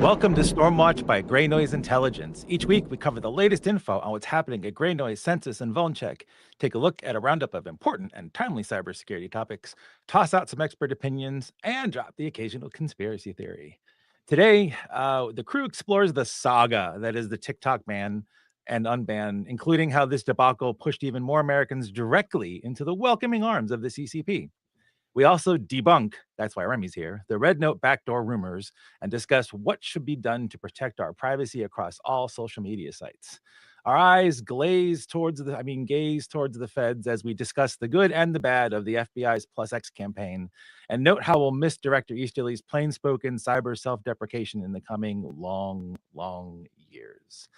Welcome to Stormwatch by Gray Noise Intelligence. Each week, we cover the latest info on what's happening at Gray Noise, Census, and Vulncheck. Take a look at a roundup of important and timely cybersecurity topics, toss out some expert opinions, and drop the occasional conspiracy theory. Today, the crew explores the saga that is the TikTok ban and unban, including how this debacle pushed even more Americans directly into the welcoming arms of the CCP. We also debunk, that's why Remy's here, the Red Note backdoor rumors and discuss what should be done to protect our privacy across all social media sites. Our eyes gaze towards the feds as we discuss the good and the bad of the FBI's PlugX campaign, and note how we'll miss Director Easterly's plain-spoken cyber self-deprecation in the coming long years.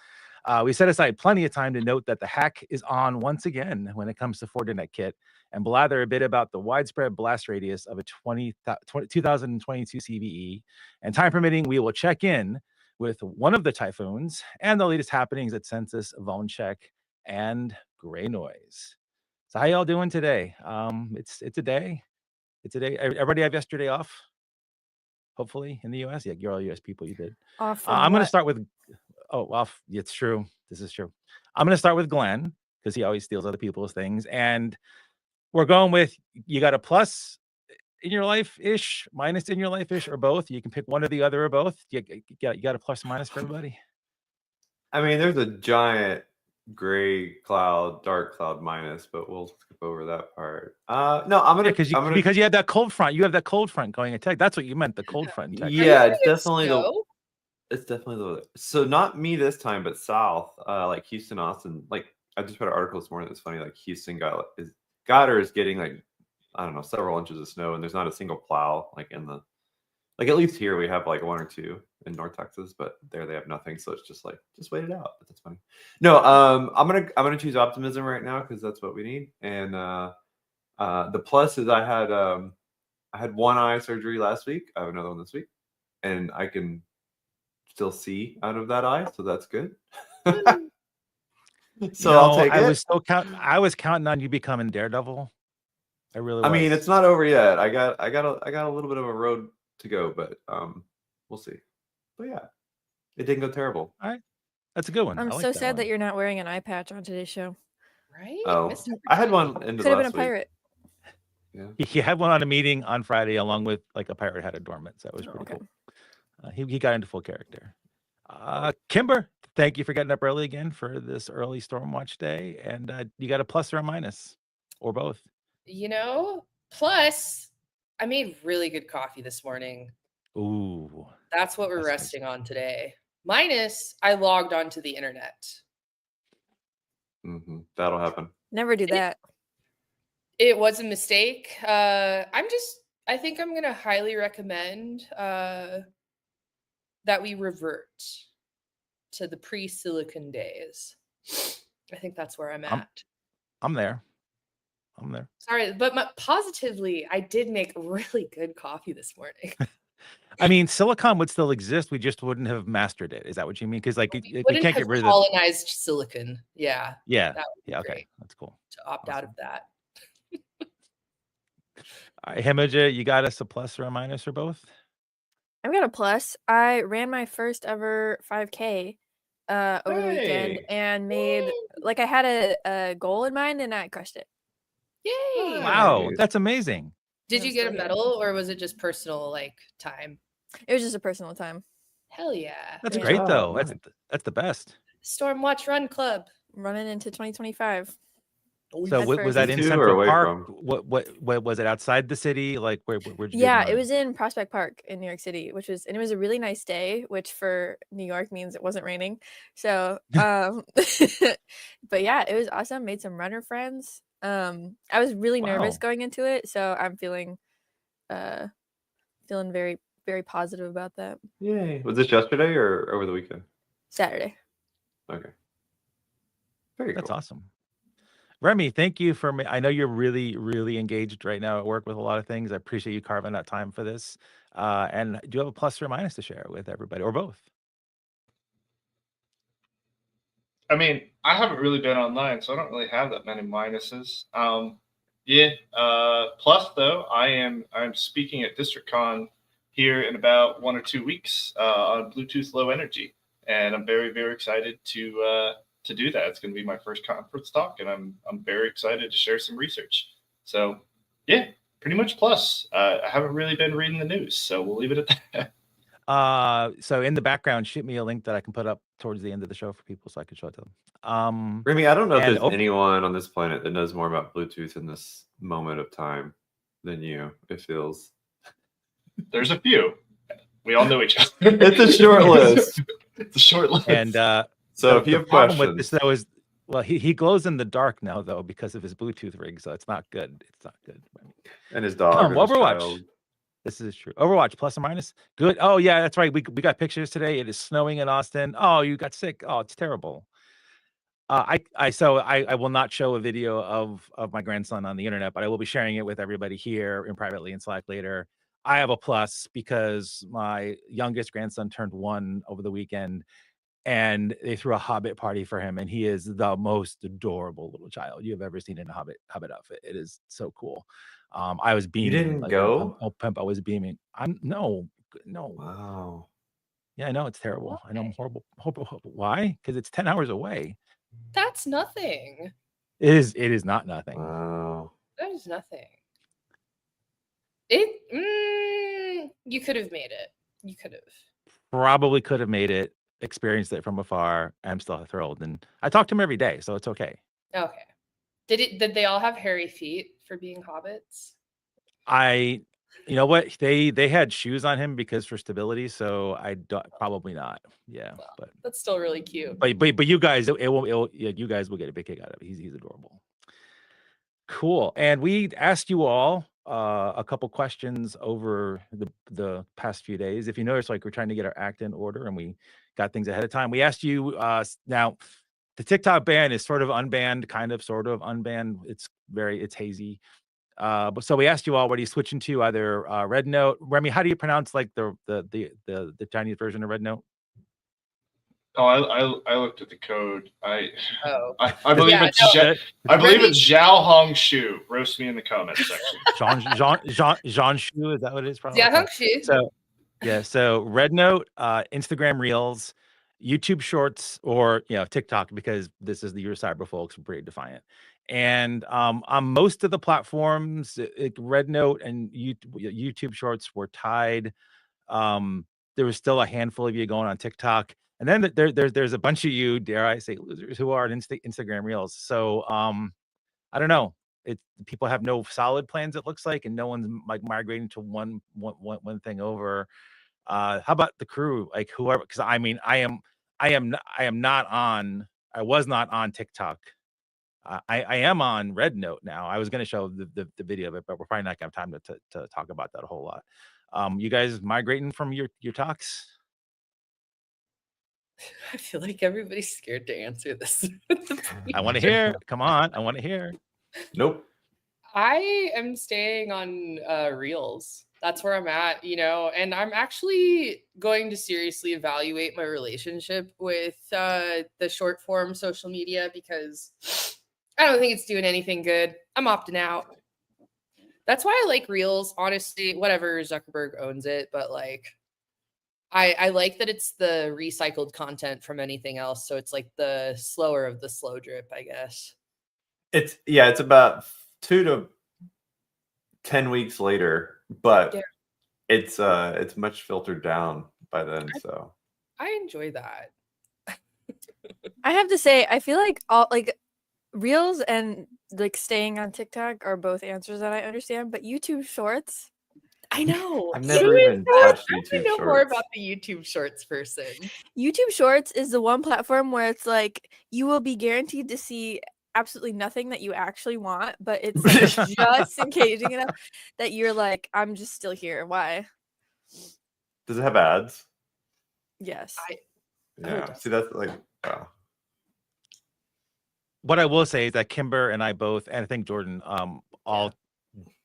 We set aside plenty of time to note that the hack is on once again when it comes to Fortinet kit, and blather a bit about the widespread blast radius of a 2022 CVE. And time permitting, we will check in with one of the Typhoons and the latest happenings at Census, Vulncheck, and Gray Noise. So how y'all doing today? It's a day. Everybody have yesterday off? Hopefully in the US. Yeah, you're all US people. You did. Off I'm going to start with. Off. It's true. This is true. I'm going to start with Glenn because he always steals other people's things. And we're going with, you got a plus in your life-ish, minus in your life-ish, or both. You can pick one or the other or both. You got a plus or minus for everybody? I mean, there's a giant gray cloud, dark cloud minus, but we'll skip over that part. No, I'm gonna because you had that cold front. You have that cold front going in tech. That's what you meant, the cold front in tech. Yeah, it's definitely so not me this time, but south, like Houston, Austin. Like I just read an article this morning that's funny. Like Houston is getting like, I don't know, several inches of snow, and there's not a single plow like in the, like at least here we have like one or two in North Texas, but there they have nothing. So it's just like, just wait it out. But that's funny. No, I'm gonna choose optimism right now because that's what we need. And the plus is I had one eye surgery last week. I have another one this week, and I can still see out of that eye, so that's good. So I'll take it. I was counting on you becoming Daredevil. I really was. I mean, it's not over yet. I got a little bit of a road to go, but we'll see. But yeah, it didn't go terrible. All right, that's a good one. I'm so sad that you're not wearing an eye patch on today's show. Right? Oh, I had one into could have been a pirate. Yeah, he had one on a meeting on Friday, along with like a pirate had a dormant. So that was pretty cool. He got into full character. Kimber, thank you for getting up early again for this early Stormwatch day. And you got a plus or a minus, or both? You know, plus, I made really good coffee this morning. Ooh. That's what we're resting on today. Minus, I logged onto the internet. Mm-hmm. That'll happen. Never do that. It was a mistake. I think I'm going to highly recommend that we revert to the pre-silicon days. I think that's where I'm at. I'm there. Sorry, but positively, I did make really good coffee this morning. I mean, silicon would still exist. We just wouldn't have mastered it. Is that what you mean? Because like we can't get rid of colonized silicon. Yeah. Yeah. Okay, that's cool. To opt out of that. All right, Himoja, you got us a plus or a minus or both? I've got a plus. I ran my first ever 5K over the weekend and made like I had a goal in mind and I crushed it. Yay! Wow, that's amazing. Did you get a medal or was it just personal time? It was just a personal time. Hell yeah! That's great though. That's the best. Stormwatch Run Club running into 2025. So was that in Central Park? What was it outside the city? Like where'd you do it was in Prospect Park in New York City, it was a really nice day, which for New York means it wasn't raining. So but yeah, it was awesome. Made some runner friends. I was really nervous going into it, so I'm feeling very, very positive about that. Yay. Was this yesterday or over the weekend? Saturday. Okay. Very That's cool. awesome. Remy, thank you for me. I know you're really, really engaged right now at work with a lot of things. I appreciate you carving out time for this. And do you have a plus or a minus to share with everybody, or both? I mean, I haven't really been online, so I don't really have that many minuses. Plus though, I'm speaking at DistrictCon here in about 1 or 2 weeks on Bluetooth Low Energy, and I'm very, very excited to do that. It's going to be my first conference talk, and I'm very excited to share some research. So, yeah, pretty much plus. I haven't really been reading the news, so we'll leave it at that. So in the background, shoot me a link that I can put up towards the end of the show for people so I can show it to them. Remy, I don't know if and there's anyone on this planet that knows more about Bluetooth in this moment of time than you, it feels. There's a few. We all know each other. It's a short list. It's a short list. And so if you have problem questions. with this though is, well, he glows in the dark now though because of his Bluetooth rig, so it's not good. It's not good. And his dog. and his Overwatch. child. This is true. Overwatch, plus or minus? Good. Oh, yeah, that's right. We got pictures today. It is snowing in Austin. Oh, you got sick. Oh, it's terrible. I will not show a video of my grandson on the internet, but I will be sharing it with everybody here and privately in Slack later. I have a plus because my youngest grandson turned 1 over the weekend, and they threw a Hobbit party for him, and he is the most adorable little child you have ever seen in a Hobbit outfit. It is so cool. I was beaming. didn't go? Pimp, I was beaming. No. Wow. Yeah, I know it's terrible. I know I'm horrible. Why? Because it's 10 hours away. That's nothing. It is not nothing. Wow. That is nothing. You could have made it. You could have. Probably could have made it, experienced it from afar. I'm still thrilled. And I talk to him every day, so it's okay. Okay. Did they all have hairy feet for being hobbits? You know what? They had shoes on him because for stability, so probably not. Yeah, Well, but that's still really cute. But you guys, you guys will get a big kick out of it. He's adorable. Cool. And we asked you all a couple questions over the past few days. If you notice, like we're trying to get our act in order, and we got things ahead of time. We asked you now. The TikTok ban is sort of unbanned, kind of, sort of unbanned. It's hazy. But so we asked you all, what are you switching to? Either Red Note, Remy, how do you pronounce like the Chinese version of Red Note? Oh, I looked at the code. I believe Yeah, it's no, I believe it's Zhao Hong Shu. Roast me in the comments section. Jean Shu, is that what it is? Probably. Yeah, Hung-Shi. So Red Note, Instagram Reels, YouTube Shorts, or TikTok, because this is the year cyber folks, we're pretty defiant. And on most of the platforms, Red Note and YouTube Shorts were tied. There was still a handful of you going on TikTok, and then there's a bunch of you, dare I say, losers who are on Instagram Reels. So I don't know. People have no solid plans, it looks like, and no one's like migrating to one thing over. How about the crew? Like whoever, because I mean, I was not on TikTok. I am on Red Note now. I was going to show the video of it, but we're probably not going to have time to talk about that a whole lot. You guys migrating from your talks? I feel like everybody's scared to answer this. I want to hear. Come on, I want to hear. Nope. I am staying on Reels. That's where I'm at, and I'm actually going to seriously evaluate my relationship with the short form social media because I don't think it's doing anything good. I'm opting out. That's why I like Reels, honestly. Whatever, Zuckerberg owns it, but like I like that it's the recycled content from anything else, so it's like the slower of the slow drip, I guess. It's about 2 to 10 weeks later, but it's much filtered down by then. So I enjoy that. I have to say, I feel like all Reels and like staying on TikTok are both answers that I understand, but YouTube Shorts, I know. I've never even touched YouTube I know Shorts. more about the YouTube Shorts person. YouTube Shorts is the one platform where it's like you will be guaranteed to see absolutely nothing that you actually want, but it's like just engaging enough that you're like, I'm just still here. Why? Does it have ads? Yes. Yeah. See, that's like. What I will say is that Kimber and I both, and I think Jordan, all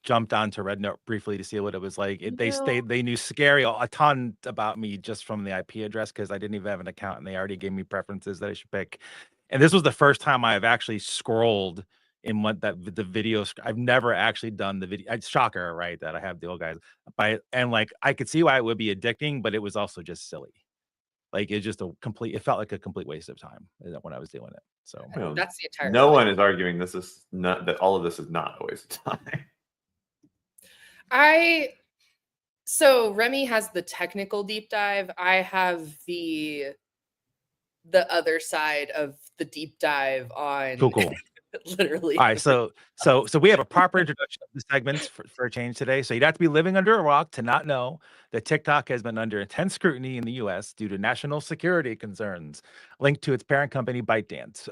jumped onto Red Note briefly to see what it was like. They knew a ton about me just from the IP address because I didn't even have an account, and they already gave me preferences that I should pick. And this was the first time I've actually scrolled in what the video. I've never actually done the video. It's shocker, right? That I have the old guys, and like I could see why it would be addicting, but it was also just silly. Like it's just it felt like a complete waste of time when I was doing it. So That's the entire No point. one is arguing this is not that all of this is not a waste of time. So Remy has the technical deep dive. I have the other side of the deep dive on cool. literally. All right, so we have a proper introduction of the segments for a change today. So you'd have to be living under a rock to not know that TikTok has been under intense scrutiny in the U.S. due to national security concerns linked to its parent company ByteDance,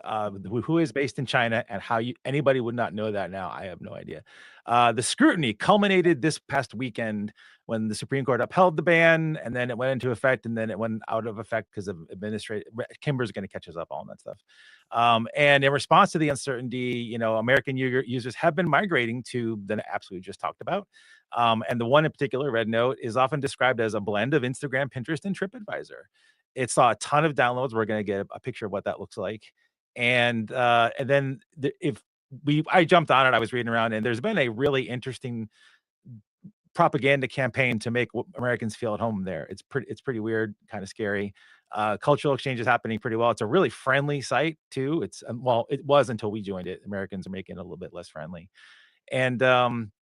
who is based in China, and how anybody would not know that now, I have no idea. The scrutiny culminated this past weekend when the Supreme Court upheld the ban, and then it went into effect, and then it went out of effect because of administrative. Kimber's going to catch us up on that stuff. And in response to the uncertainty, American users have been migrating to the apps we just talked about. And the one in particular, Red Note, is often described as a blend of Instagram, Pinterest, and TripAdvisor. It saw a ton of downloads. We're going to get a picture of what that looks like. And then I jumped on it, I was reading around, and there's been a really interesting propaganda campaign to make Americans feel at home there. It's pretty weird, kind of scary. Cultural exchange is happening pretty well. It's a really friendly site too. It was until we joined it. Americans are making it a little bit less friendly. And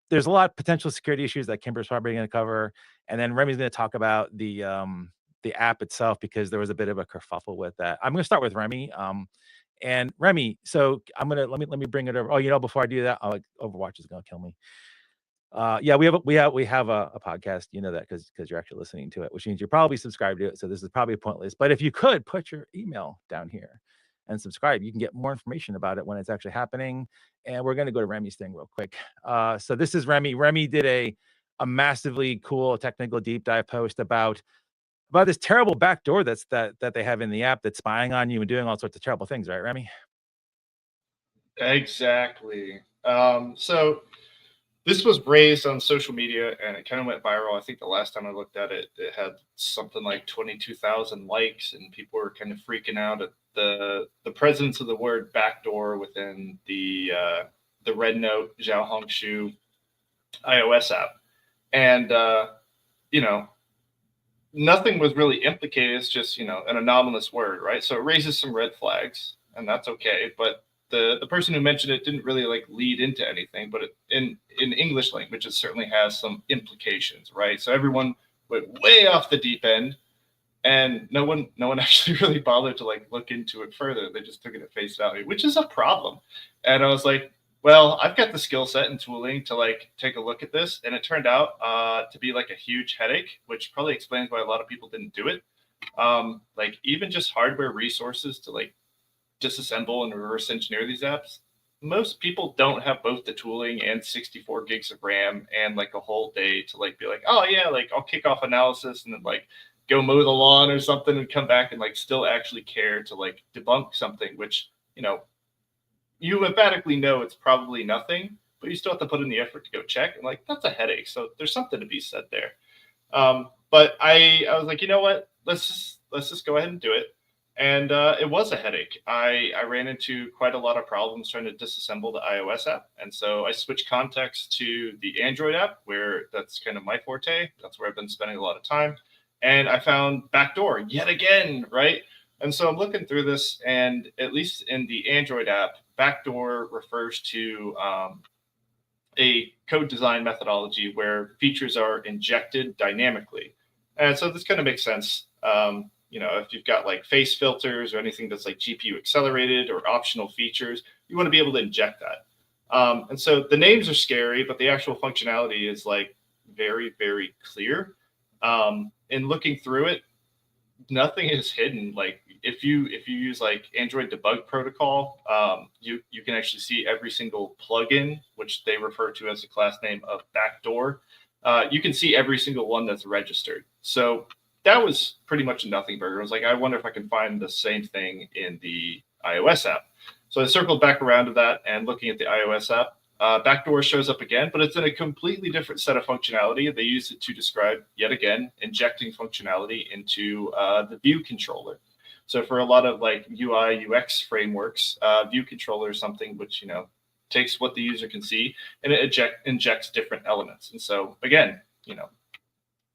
there's a lot of potential security issues that Kimber's probably going to cover. And then Remy's going to talk about the app itself, because there was a bit of a kerfuffle with that. I'm going to start with Remy. And Remy, so I'm gonna let me bring it over. Oh, before I do that, Overwatch is gonna kill me. Yeah, we have a podcast, that because you're actually listening to it, which means you're probably subscribed to it. So this is probably pointless. But if you could put your email down here and subscribe, you can get more information about it when it's actually happening. And we're gonna go to Remy's thing real quick. So this is Remy. Remy did a massively cool technical deep dive post about this terrible backdoor that they have in the app that's spying on you and doing all sorts of terrible things, right, Remy? Exactly. So this was raised on social media and it kind of went viral. I think the last time I looked at it, it had something like 22,000 likes, and people were kind of freaking out at the presence of the word backdoor within the Red Note Zhao Hongshu iOS app. And nothing was really implicated. It's just, an anomalous word, right? So it raises some red flags, and that's okay. But the person who mentioned it didn't really lead into anything, but in English language, it certainly has some implications, right? So everyone went way off the deep end, and no one actually really bothered to look into it further. They just took it at face value, which is a problem. And I was like, well, I've got the skill set and tooling to take a look at this. And it turned out to be a huge headache, which probably explains why a lot of people didn't do it. Even just hardware resources to disassemble and reverse engineer these apps. Most people don't have both the tooling and 64 gigs of RAM and a whole day to be oh yeah, I'll kick off analysis and then go mow the lawn or something and come back and still actually care to debunk something, which, you emphatically know it's probably nothing, but you still have to put in the effort to go check. And that's a headache. So there's something to be said there. But I was like, you know what? Let's just go ahead and do it. And it was a headache. I ran into quite a lot of problems trying to disassemble the iOS app. And so I switched context to the Android app, where that's kind of my forte. That's where I've been spending a lot of time. And I found backdoor yet again, right? And so I'm looking through this, and at least in the Android app, backdoor refers to a code design methodology where features are injected dynamically. And so this kind of makes sense. If you've got face filters or anything that's GPU accelerated or optional features, you want to be able to inject that. And so the names are scary, but the actual functionality is very, very clear. In looking through it, nothing is hidden. If you use Android debug protocol, you can actually see every single plugin, which they refer to as the class name of backdoor. You can see every single one that's registered. So that was pretty much a nothing burger. I was I wonder if I can find the same thing in the iOS app. So I circled back around to that, and looking at the iOS app, backdoor shows up again, but it's in a completely different set of functionality. They use it to describe, yet again, injecting functionality into the view controller. So for a lot of UI, UX frameworks, view controller is something which, takes what the user can see and it injects different elements. And so again,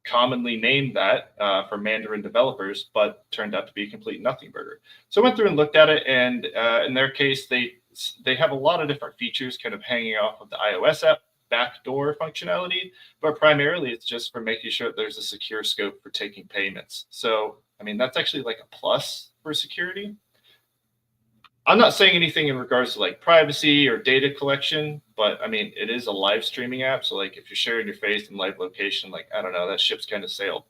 commonly named that for Mandarin developers, but turned out to be a complete nothing burger. So I went through and looked at it, and in their case, they have a lot of different features kind of hanging off of the iOS app backdoor functionality, but primarily it's just for making sure that there's a secure scope for taking payments. So, I mean, that's actually like a plus for security. I'm not saying anything in regards to like privacy or data collection, but I mean, it is a live streaming app. So like if you're sharing your face and live location, like, I don't know, that ship's kind of sailed.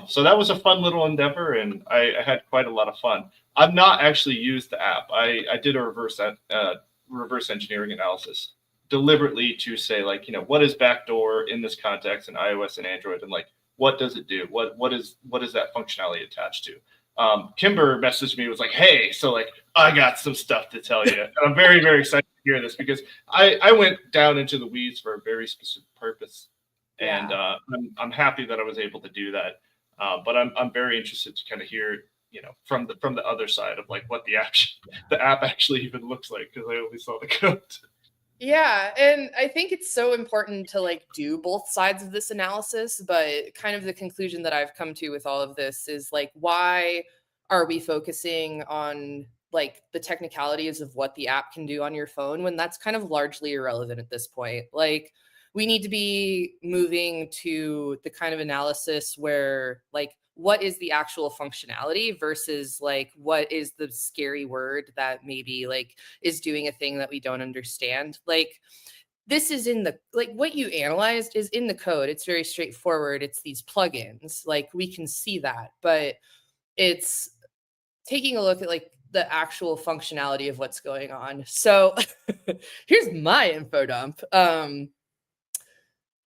So that was a fun little endeavor, and I had quite a lot of fun. I've not actually used the app. I did a reverse engineering analysis deliberately to say, like, what is backdoor in this context in iOS and Android, and like, what does it do? What is that functionality attached to? Kimber messaged me, was like, hey, so like, I got some stuff to tell you. And I'm very, very excited to hear this, because I went down into the weeds for a very specific purpose. And I'm happy that I was able to do that. But I'm very interested to kind of hear, from the other side of like what the app actually even looks like, because I only saw the code. Yeah, and I think it's so important to like do both sides of this analysis, but kind of the conclusion that I've come to with all of this is like, why are we focusing on like the technicalities of what the app can do on your phone when that's kind of largely irrelevant at this point? Like, we need to be moving to the kind of analysis where like, what is the actual functionality versus like, what is the scary word that maybe like is doing a thing that we don't understand? Like, this is in the, like, what you analyzed is in the code. It's very straightforward. It's these plugins. Like, we can see that, but it's taking a look at like the actual functionality of what's going on. So here's my info dump.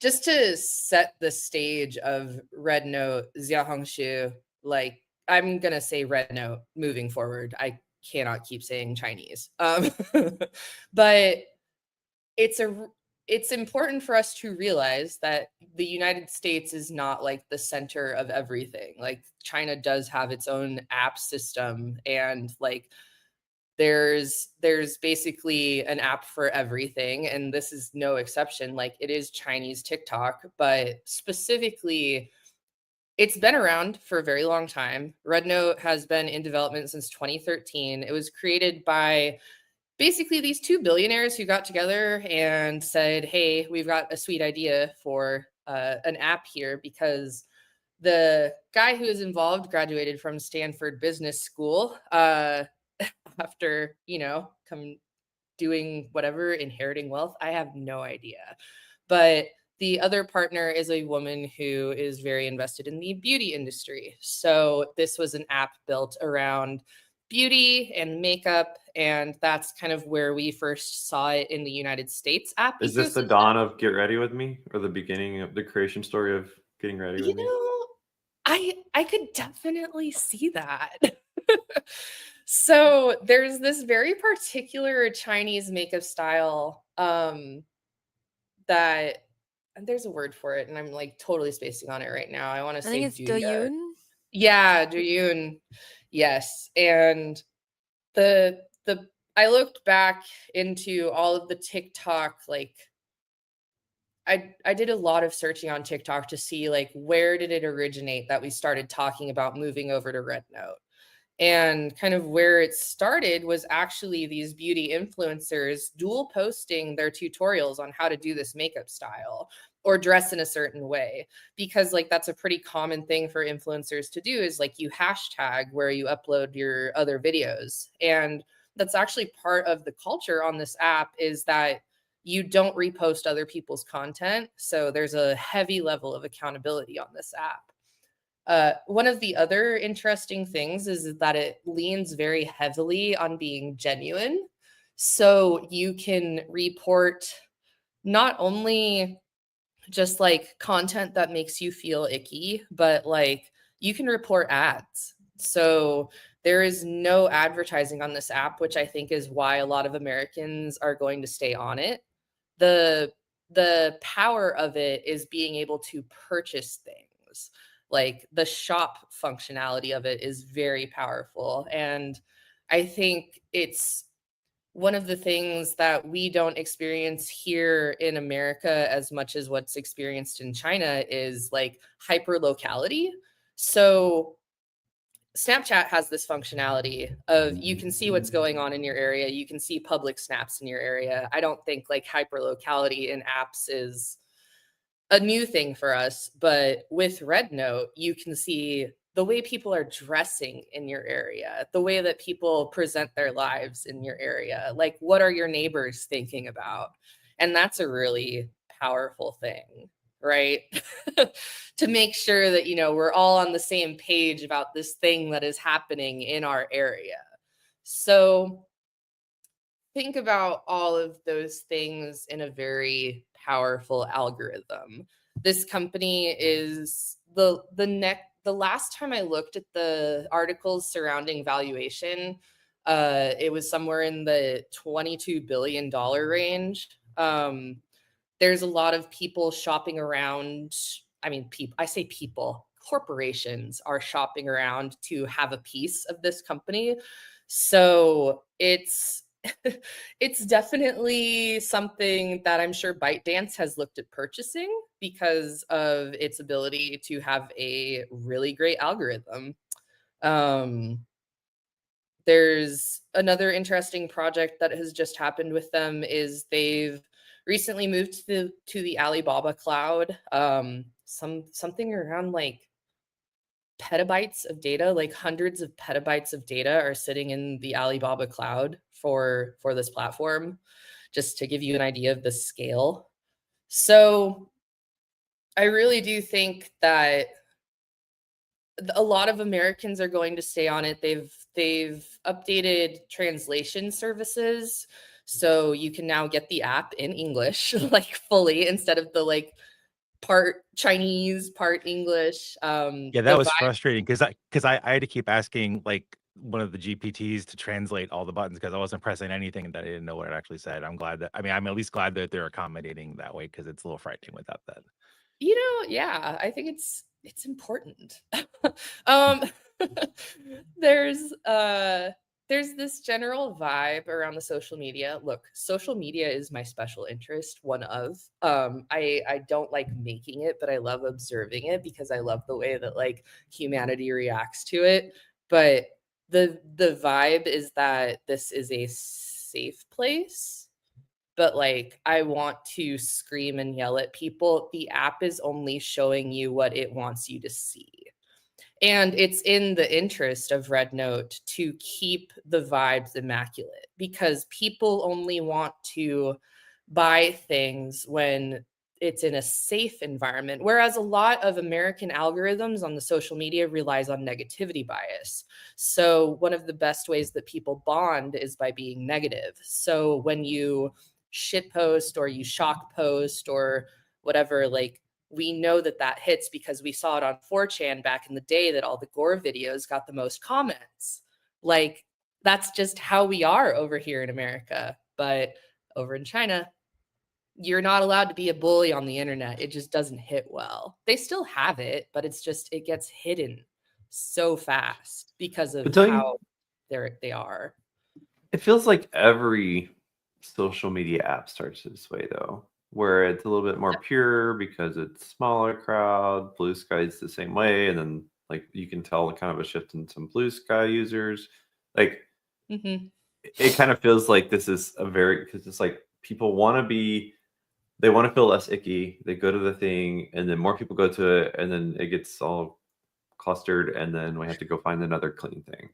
Just to set the stage of Red Note, Xiaohongshu, like, I'm going to say Red Note moving forward. I cannot keep saying Chinese. But it's important for us to realize that the United States is not like the center of everything. Like, China does have its own app system, and like there's basically an app for everything, and this is no exception. Like, it is Chinese TikTok, but specifically it's been around for a very long time. Red Note has been in development since 2013. It was created by basically these two billionaires who got together and said, hey, we've got a sweet idea for an app here, because the guy who is involved graduated from Stanford Business School after, come doing whatever, inheriting wealth. I have no idea. But the other partner is a woman who is very invested in the beauty industry. So this was an app built around beauty and makeup, and that's kind of where we first saw it in the United States app Is this the ecosystem. dawn of Get Ready With Me, or the beginning of the creation story of Getting Ready With Me? I could definitely see that. So there's this very particular Chinese makeup style that there's a word for it, and I'm like totally spacing on it right now. I want to I say think it's Douyin. Yeah, Douyin. Yes. And the I looked back into all of the TikTok, like I did a lot of searching on TikTok to see like, where did it originate that we started talking about moving over to Red Note. And kind of where it started was actually these beauty influencers dual posting their tutorials on how to do this makeup style or dress in a certain way, because like that's a pretty common thing for influencers to do, is like you hashtag where you upload your other videos. And that's actually part of the culture on this app, is that you don't repost other people's content. So there's a heavy level of accountability on this app. One of the other interesting things is that it leans very heavily on being genuine. So you can report not only just like content that makes you feel icky, but like you can report ads. So there is no advertising on this app, which I think is why a lot of Americans are going to stay on it. The power of it is being able to purchase things. Like, the shop functionality of it is very powerful. And I think it's one of the things that we don't experience here in America as much as what's experienced in China is like hyper locality. So Snapchat has this functionality of you can see what's going on in your area. You can see public snaps in your area. I don't think like hyper locality in apps is a new thing for us, but with Red Note, you can see the way people are dressing in your area, the way that people present their lives in your area. Like, what are your neighbors thinking about? And that's a really powerful thing, right? To make sure that, you know, we're all on the same page about this thing that is happening in our area. So think about all of those things in a very powerful algorithm. This company is the last time I looked at the articles surrounding valuation, it was somewhere in the $22 billion range. There's a lot of people shopping around. I mean, I say people, corporations are shopping around to have a piece of this company. So it's definitely something that I'm sure ByteDance has looked at purchasing because of its ability to have a really great algorithm. There's another interesting project that has just happened with them is they've recently moved to the Alibaba cloud. Something around like petabytes of data, like hundreds of petabytes of data are sitting in the Alibaba cloud for this platform, just to give you an idea of the scale. So I really do think that a lot of Americans are going to stay on it. They've updated translation services, so you can now get the app in English, like fully, instead of the like part Chinese, part English. Yeah, that was frustrating because I had to keep asking like one of the GPTs to translate all the buttons because I wasn't pressing anything that I didn't know what it actually said. I'm at least glad that they're accommodating that way because it's a little frightening without that. You know, yeah, I think it's important. There's this general vibe around the social media. Look, social media is my special interest, one of. I don't like making it, but I love observing it because I love the way that like humanity reacts to it. But the vibe is that this is a safe place, but like I want to scream and yell at people. The app is only showing you what it wants you to see. And it's in the interest of Red Note to keep the vibes immaculate because people only want to buy things when it's in a safe environment. Whereas a lot of American algorithms on the social media relies on negativity bias. So one of the best ways that people bond is by being negative. So when you shit post or you shock post or whatever, like we know that hits because we saw it on 4chan back in the day that all the gore videos got the most comments. Like that's just how we are over here in America. But over in China, you're not allowed to be a bully on the internet. It just doesn't hit well. They still have it, but it gets hidden so fast because of how they are. It feels like every social media app starts this way though, where it's a little bit more pure because it's smaller crowd. Blue Sky's the same way, and then like you can tell kind of a shift in some Blue Sky users. Like it kind of feels like this is because it's like people want to feel less icky. They go to the thing, and then more people go to it, and then it gets all clustered, and then we have to go find another clean thing.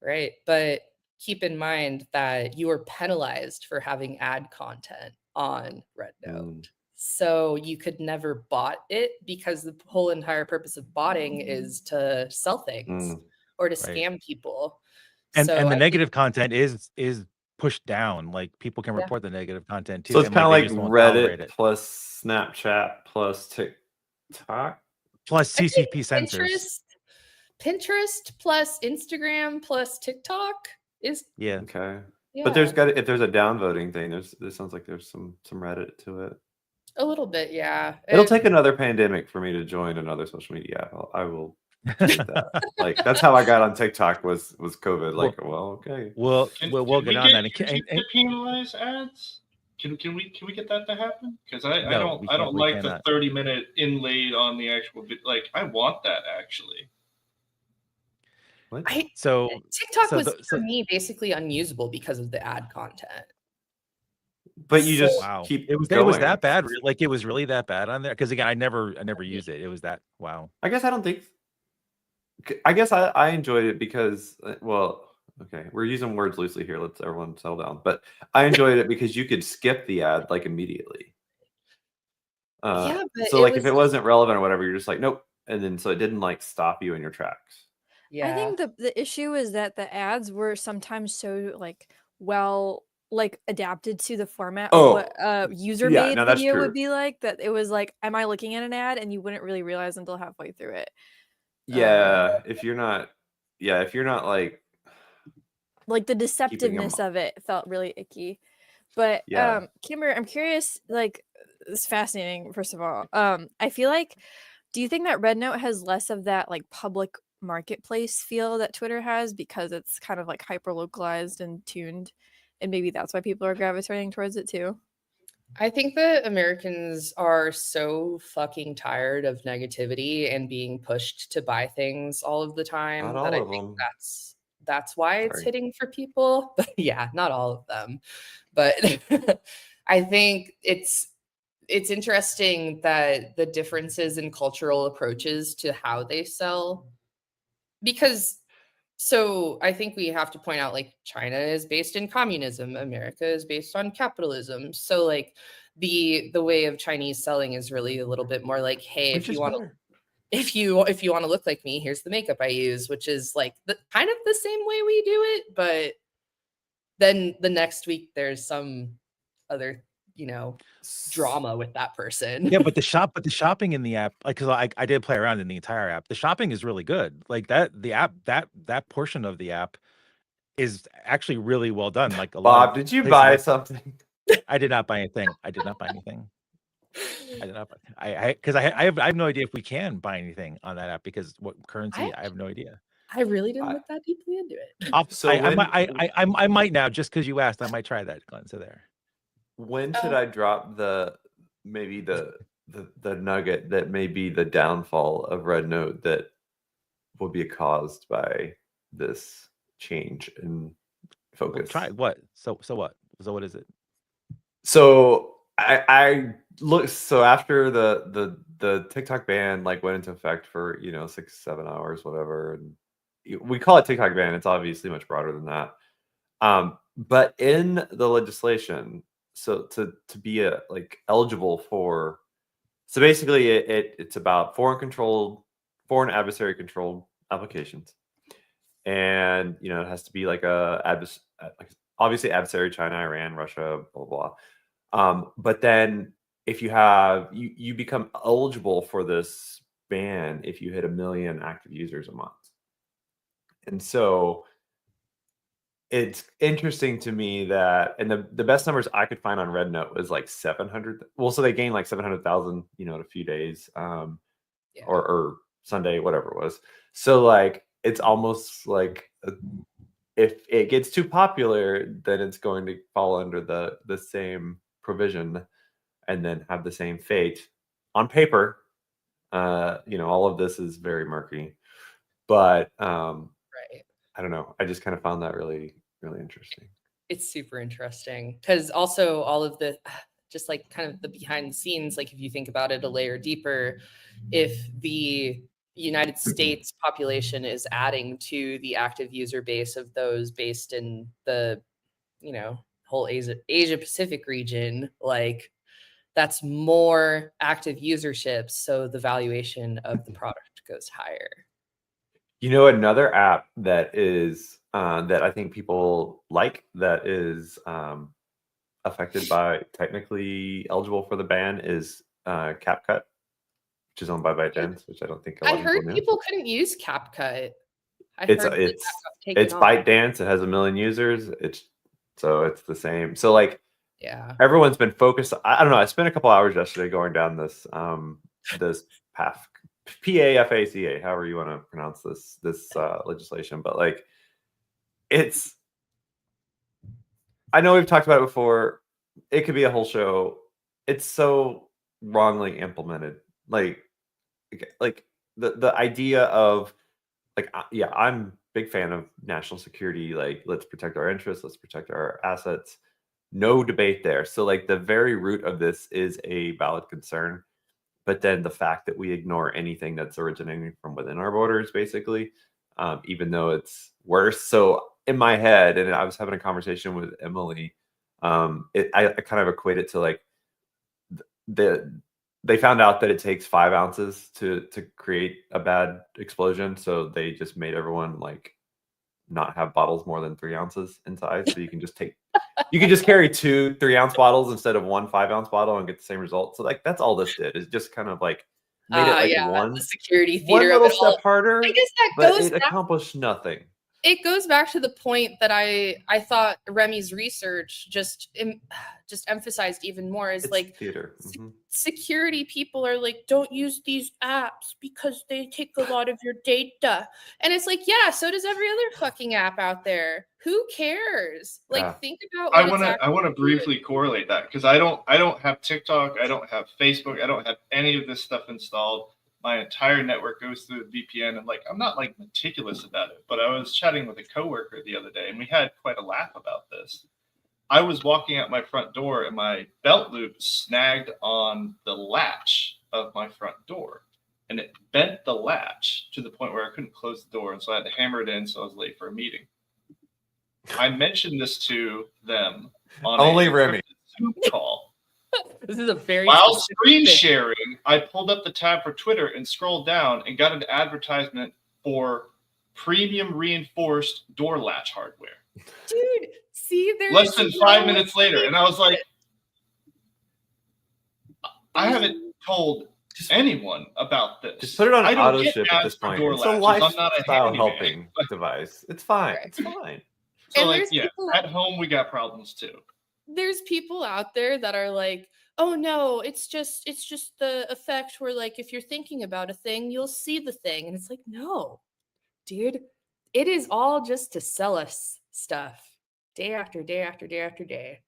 Right, but keep in mind that you are penalized for having ad content on Red Note. So you could never bot it because the whole entire purpose of botting is to sell things or to scam people. And the negative content is pushed down. Like people can report the negative content too. So it's kind of like Reddit plus Snapchat plus TikTok plus CCP censors. Pinterest plus Instagram plus TikTok is okay. Yeah. But if there's a downvoting thing, this sounds like there's some Reddit to it. A little bit, yeah. It'll take another pandemic for me to join another social media app. I will Like that's how I got on TikTok was COVID. Like, well, okay. We'll Can get we on get that. YouTube to penalize ads? Can we get that to happen? Because I No, we don't we like the cannot. 30-minute inlaid on the actual like I want that actually. What? So TikTok so was the- so- for me basically unusable because of the ad content. But you just wow, keep it was going. that bad. Like it was really that bad on there. Because again, I never used it. It was that wow. I guess I don't think. I guess I enjoyed it because well, okay, we're using words loosely here. Let's everyone settle down. But I enjoyed it because you could skip the ad like immediately. Yeah, but so it like if was- it wasn't relevant or whatever, you're just like nope, and then so it didn't like stop you in your tracks. Yeah. I think the issue is that the ads were sometimes so like like adapted to the format of what a user yeah, made no, that's video would true. be like, that it was like, am I looking at an ad? And you wouldn't really realize until halfway through it. Yeah, if you're not Like the keeping 'em- deceptiveness of it felt really icky. But Yeah. Kimber, I'm curious, like, it's fascinating, first of all. I feel like, do you think that Red Note has less of that like public marketplace feel that Twitter has because it's kind of like hyper localized and tuned, and maybe that's why people are gravitating towards it too? I think that Americans are so fucking tired of negativity and being pushed to buy things all of the time Not that all I of think them. that's why it's Sorry. hitting for people. Yeah, not all of them. But I think it's interesting that the differences in cultural approaches to how they sell, because so I think we have to point out, like, China is based in communism, America is based on capitalism. So like the way of Chinese selling is really a little bit more like, hey, Which if you is want to better. if you want to look like me, here's the makeup I use, which is like the kind of the same way we do it, but then the next week there's some other, drama with that person. Yeah, but the shopping in the app, like, cause I did play around in the entire app. The shopping is really good. Like the app, that portion of the app is actually really well done. Like a lot Bob, of did you places buy like- something? I did not buy anything. I did not buy anything. I did not. Because I have no idea if we can buy anything on that app because what currency? I have no idea. I really didn't I- look that deeply into it. So I might now just because you asked. I might try that, Glenn. So there. When should I drop maybe the nugget that may be the downfall of Red Note that will be caused by this change in focus? Well, try what? So what? So what is it? So I look. So after the TikTok ban like went into effect for 6-7 hours, whatever, and we call it TikTok ban. It's obviously much broader than that. But in the legislation, so to be eligible for, so basically it's about foreign adversary controlled applications, and it has to be like obviously adversary China, Iran, Russia, blah blah. But then if you become eligible for this ban if you hit 1 million active users a month, and so it's interesting to me that, and the best numbers I could find on Red Note was like 700. Well, so they gained like 700,000, in a few days, or Sunday, whatever it was. So like, it's almost like if it gets too popular, then it's going to fall under the same provision and then have the same fate on paper. All of this is very murky, but Right. I don't know. I just kind of found that really, really interesting. It's super interesting because also all of the just like kind of the behind the scenes, like if you think about it a layer deeper, if the United States population is adding to the active user base of those based in the whole Asia Pacific region, like that's more active userships, so the valuation of the product goes higher. Another app that is that I think people like, that is affected by, technically eligible for the ban, is CapCut, which is owned by ByteDance, which I don't think a lot I of heard knew. people couldn't use CapCut. It's ByteDance. It has 1 million users. It's the same. So like, yeah, everyone's been focused. I don't know. I spent a couple hours yesterday going down this path PAFACA, however you want to pronounce this legislation, but like it's. I know we've talked about it before. It could be a whole show. It's so wrongly implemented. Like the idea of like yeah, I'm a big fan of national security. Like let's protect our interests, let's protect our assets. No debate there. So like the very root of this is a valid concern, but then the fact that we ignore anything that's originating from within our borders, basically, even though it's worse. So in my head, and I was having a conversation with Emily, I kind of equate it to like they found out that it takes 5 ounces to create a bad explosion, so they just made everyone like not have bottles more than 3 ounces in size, so you can just carry 2 3-ounce bottles instead of 1 5-ounce bottle and get the same result. So like that's all this did, is just kind of like made it like the security theater one of little it all. step harder, I guess that but goes it accomplished nothing. It goes back to the point that I thought Remy's research just emphasized even more, is It's like theater. security people are like, don't use these apps because they take a lot of your data. And it's like, yeah, so does every other fucking app out there. Who cares? Like, think about what I want to briefly correlate that, because I don't have TikTok, I don't have Facebook, I don't have any of this stuff installed. My entire network goes through the VPN, and like I'm not like meticulous about it, but I was chatting with a coworker the other day and we had quite a laugh about this. I was walking out my front door and my belt loop snagged on the latch of my front door, and it bent the latch to the point where I couldn't close the door, and so I had to hammer it in, so I was late for a meeting. I mentioned this to them on Only Remy Zoom call. This is a very while screen sharing. I pulled up the tab for Twitter and scrolled down and got an advertisement for premium reinforced door latch hardware. Dude, see, there's less than 5 minutes later, and I was like, I haven't told anyone about this. Just put it on auto ship at this point. It's a lifestyle helping device. It's fine. It's fine. So and like, yeah, at home we got problems too. There's people out there that are like, oh no, it's just the effect where like if you're thinking about a thing, you'll see the thing. And it's like, no, dude, it is all just to sell us stuff day after day after day after day.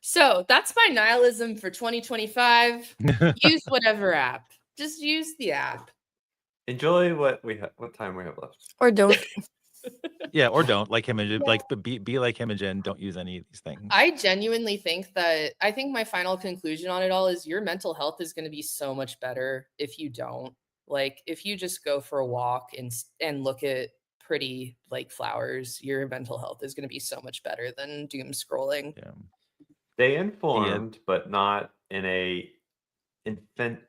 So that's my nihilism for 2025. Use whatever app. Just use the app. Enjoy what time we have left. Or don't. Yeah, or don't, like Imogen, like be like Imogen, don't use any of these things. I genuinely think my final conclusion on it all is your mental health is going to be so much better if you don't. Like if you just go for a walk and look at pretty like flowers, your mental health is going to be so much better than doom scrolling. Yeah. Stay informed, but not in a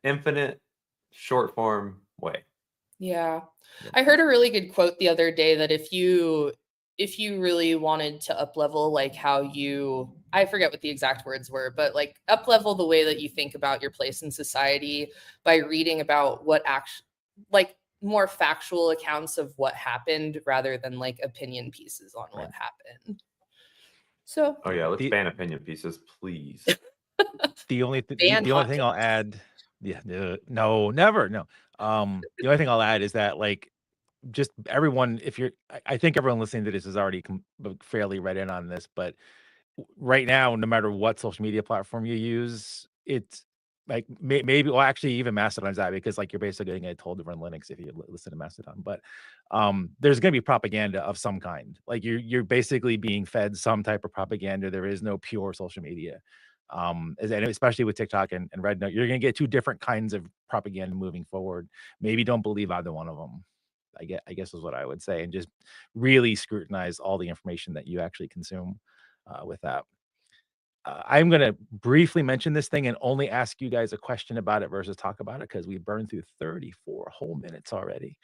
infinite short form way. Yeah. I heard a really good quote the other day that if you really wanted to up level like how you, I forget what the exact words were, but like up level the way that you think about your place in society by reading about what like more factual accounts of what happened rather than like opinion pieces on what happened. So oh yeah, let's ban opinion pieces, please. The only thing I'll add, no, never, no. The only thing I'll add is that like just everyone, I think everyone listening to this is already fairly read in on this, but right now, no matter what social media platform you use, it's like maybe, well, actually even Mastodon's that, because like you're basically getting told to run Linux if you listen to Mastodon, but there's going to be propaganda of some kind. Like you're basically being fed some type of propaganda. There is no pure social media. And especially with TikTok and Red Note, you're going to get 2 different kinds of propaganda moving forward. Maybe don't believe either one of them. I guess is what I would say, and just really scrutinize all the information that you actually consume with that. I'm going to briefly mention this thing and only ask you guys a question about it versus talk about it, because we burned through 34 whole minutes already.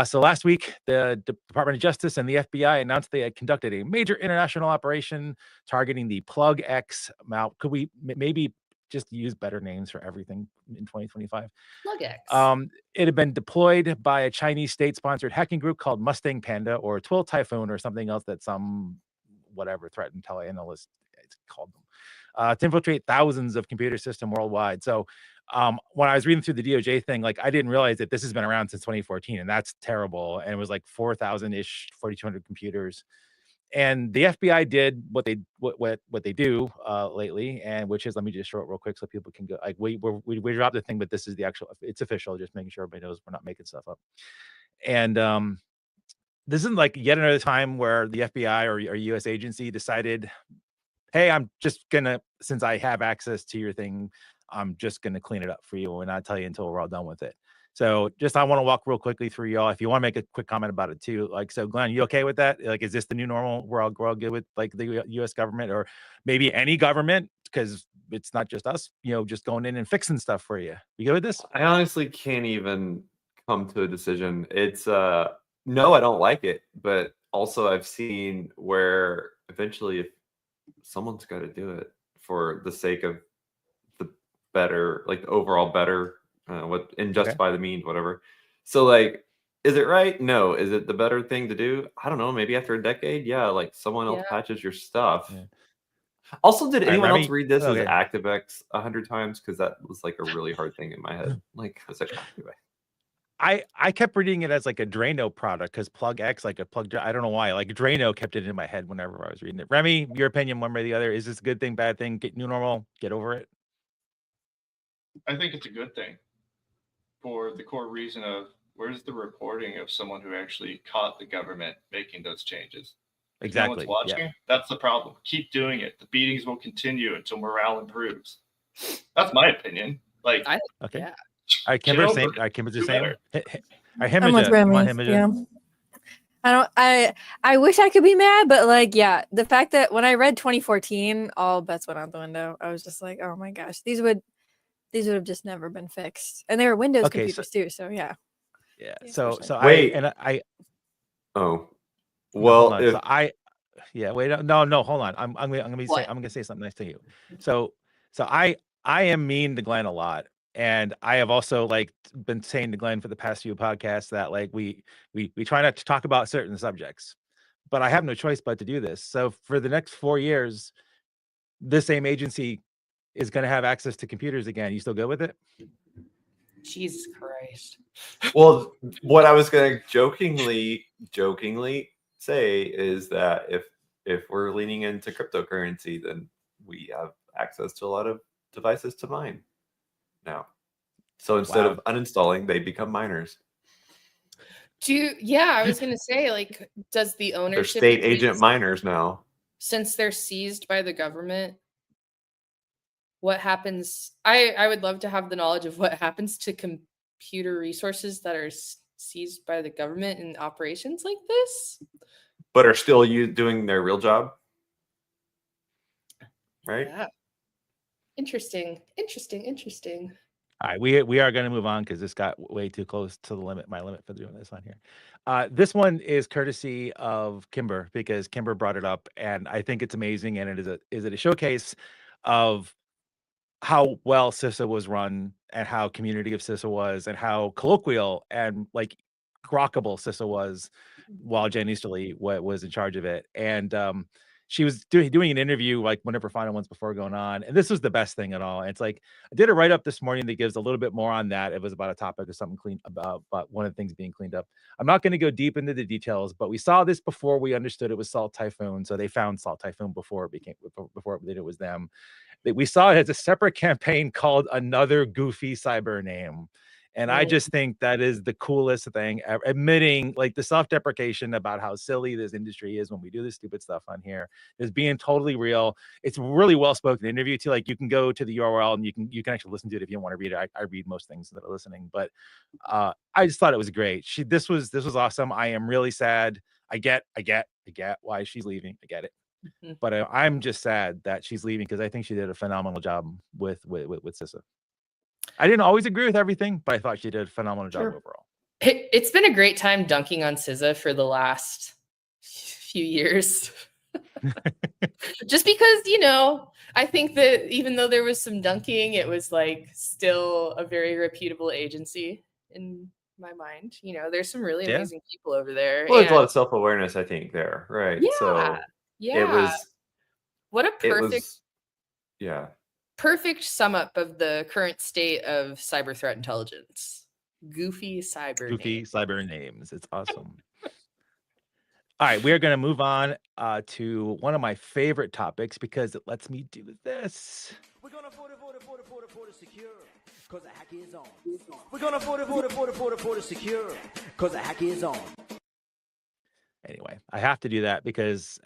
So last week, the Department of Justice and the FBI announced they had conducted a major international operation targeting the PlugX. Now, could we maybe just use better names for everything in 2025? PlugX. It had been deployed by a Chinese state-sponsored hacking group called Mustang Panda, or Twill Typhoon, or something else that some whatever threat intel analyst called them, to infiltrate thousands of computer systems worldwide. So when I was reading through the DOJ thing, like I didn't realize that this has been around since 2014, and that's terrible. And it was like 4,000-ish, 4,200 computers. And the FBI did what they do lately, and which is, let me just show it real quick so people can go. Like we dropped the thing, but this is the actual. It's official. Just making sure everybody knows we're not making stuff up. And this isn't like yet another time where the FBI or U.S. agency decided, hey, I'm just gonna, since I have access to your thing, I'm just gonna clean it up for you and not tell you until we're all done with it. So just I want to walk real quickly through y'all. If you want to make a quick comment about it too, like, so Glenn, you okay with that? Like, is this the new normal? We're all good with like the U.S. government or maybe any government, because it's not just us, just going in and fixing stuff for you. You good with this? I honestly can't even come to a decision. It's no, I don't like it, but also I've seen where eventually if someone's got to do it for the sake of the better, like the overall better, and justify the means, whatever. So like, is it right? No. Is it the better thing to do? I don't know. Maybe after a decade, yeah, like someone else patches your stuff. Yeah. Also, did anyone else Remy? read this as Okay. ActiveX 100 times? Because that was like a really hard thing in my head. Like, I was like, anyway. I kept reading it as like a Drano product because PlugX, like a plug. I don't know why. Like Drano kept it in my head whenever I was reading it. Remy, your opinion, one way or the other. Is this a good thing, bad thing? Get new normal, get over it. I think it's a good thing for the core reason of where's the reporting of someone who actually caught the government making those changes? If Exactly. no one's watching, that's the problem. Keep doing it. The beatings will continue until morale improves. That's my opinion. Like, okay. Yeah. All right, Kimber, same. All right, Kimber's the same. I'm with Remy. Yeah. I wish I could be mad, but like, yeah, the fact that when I read 2014, all bets went out the window. I was just like, oh my gosh, these would have just never been fixed, and they were Windows computers too. So yeah. Yeah. So wait. Oh, well, no, so wait, no, hold on. I'm gonna say something nice to you. So I am mean to Glenn a lot. And I have also like been saying to Glenn for the past few podcasts that like we try not to talk about certain subjects, but I have no choice but to do this. So for the next 4 years, this same agency is going to have access to computers again. You still good with it? Jesus Christ. Well, what I was going to jokingly say is that if we're leaning into cryptocurrency, then we have access to a lot of devices to mine now. So instead of uninstalling, they become miners. I was gonna say, like, does the ownership They're state agent miners now? Since they're seized by the government, what happens? I would love to have the knowledge of what happens to computer resources that are seized by the government in operations like this, but are still doing their real job, right? Yeah. Interesting. All right, we are going to move on because this got way too close to the limit. My limit for doing this on here. This one is courtesy of Kimber because Kimber brought it up, and I think it's amazing. And it is a showcase of how well CISA was run, and how community of CISA was, and how colloquial and like grokkable CISA was, while Jen Easterly was in charge of it. And she was doing an interview like one of her final ones before going on, and this was the best thing at all. And it's like I did a write up this morning that gives a little bit more on that. It was about a topic or something clean about one of the things being cleaned up. I'm not going to go deep into the details, but we saw this before we understood it was Salt Typhoon. So they found Salt Typhoon before it was them. We saw it as a separate campaign called Another Goofy Cyber Name. And I just think that is the coolest thing ever, admitting like the self-deprecation about how silly this industry is when we do this stupid stuff on here is being totally real. It's really well-spoken interview too. Like you can go to the URL and you can actually listen to it if you want to read it. I read most things that are listening, but I just thought it was great. This was awesome. I am really sad. I get why she's leaving. I get it. But I'm just sad that she's leaving because I think she did a phenomenal job with CISA. I didn't always agree with everything, but I thought she did a phenomenal job overall. It's been a great time dunking on CISA for the last few years. Just because, I think that even though there was some dunking, it was like still a very reputable agency in my mind. There's some really amazing people over there. Well, there's a lot of self-awareness, I think, there, right? Yeah. So yeah. it was What a perfect. Yeah. perfect sum up of the current state of cyber threat intelligence. Goofy cyber names. cyber names. It's awesome. All right, we are going to move on to one of my favorite topics because it lets me do this. We're gonna Forti secure, cause the hack is on. We're gonna Forti secure, cause the hack is on. Anyway, I have to do that because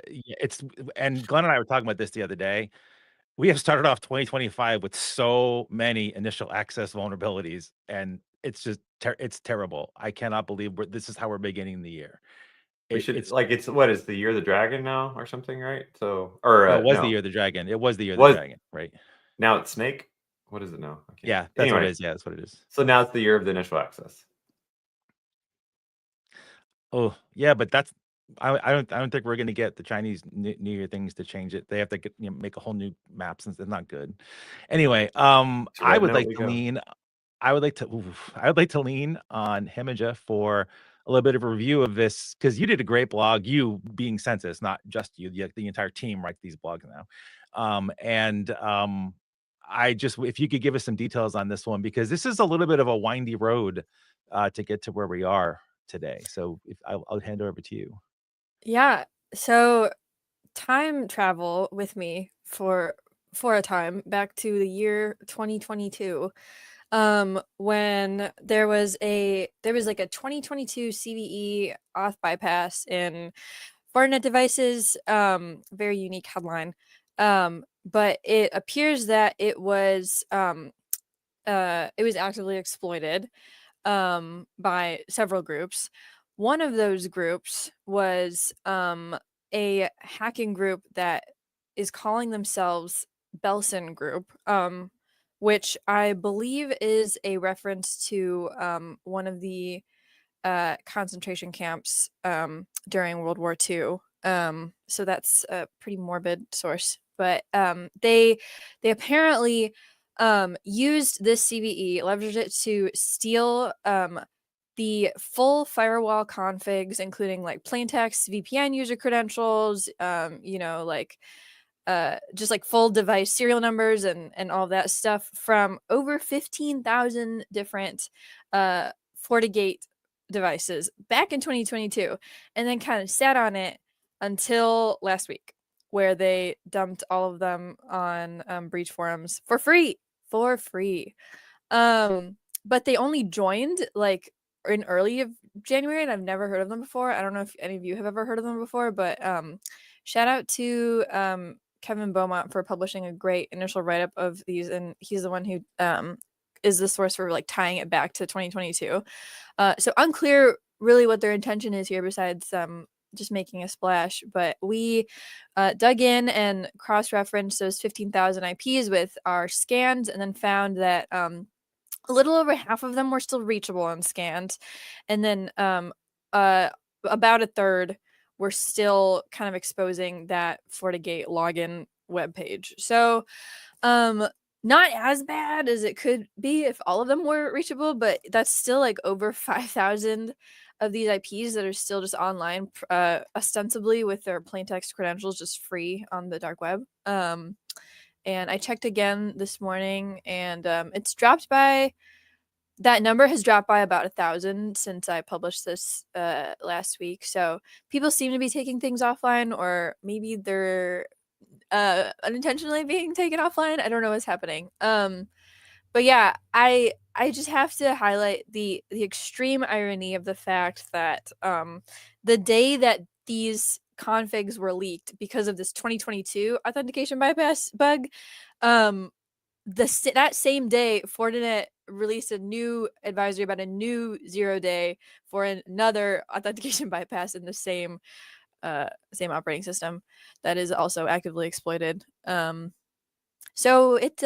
it's, and Glenn and I were talking about this the other day. We have started off 2025 with so many initial access vulnerabilities, and it's just it's terrible. I cannot believe this is how we're beginning the year. It's what is the year of the dragon now or something, right? So, or no, it was no. the year of the dragon. It was the year of the dragon, right? Now it's snake. What is it now? Yeah, that's what it is. Yeah, that's what it is. So now it's the year of the initial access. Oh yeah, but that's I don't think we're gonna get the Chinese New Year things to change it. They have to get, make a whole new map since it's not good. Anyway, I would like to lean. I would like to lean on Hemija for a little bit of a review of this because you did a great blog. You being Census, not just you, the entire team write these blogs now. I just, if you could give us some details on this one, because this is a little bit of a windy road to get to where we are today. So if I'll hand it over to you. Yeah. So time travel with me for a time back to the year 2022. When there was like a 2022 CVE auth bypass in Fortinet devices. Very unique headline. But it appears that it was actively exploited by several groups. One of those groups was a hacking group that is calling themselves Belson Group, which I believe is a reference to one of the concentration camps during World War II. So that's a pretty morbid source. But they apparently used this CVE, leveraged it to steal the full firewall configs, including like plaintext VPN user credentials, just like full device serial numbers and all that stuff from over 15,000 different FortiGate devices back in 2022, and then kind of sat on it until last week, where they dumped all of them on breach forums for free. But they only joined like in early of January, and I've never heard of them before. I don't know if any of you have ever heard of them before, but shout out to Kevin Beaumont for publishing a great initial write-up of these, and he's the one who is the source for like tying it back to 2022. So unclear really what their intention is here besides just making a splash, but we dug in and cross-referenced those 15,000 IPs with our scans, and then found that a little over half of them were still reachable on scans, and then about a third were still kind of exposing that FortiGate login webpage. So not as bad as it could be if all of them were reachable, but that's still like over 5,000 of these IPs that are still just online, ostensibly with their plaintext credentials just free on the dark web. And I checked again this morning, and it's dropped by, that number has dropped by about 1,000 since I published this last week. So people seem to be taking things offline, or maybe they're unintentionally being taken offline. I don't know what's happening. But yeah, I just have to highlight the extreme irony of the fact that the day that these configs were leaked because of this 2022 authentication bypass bug, that same day Fortinet released a new advisory about a new 0-day for another authentication bypass in the same operating system that is also actively exploited. So it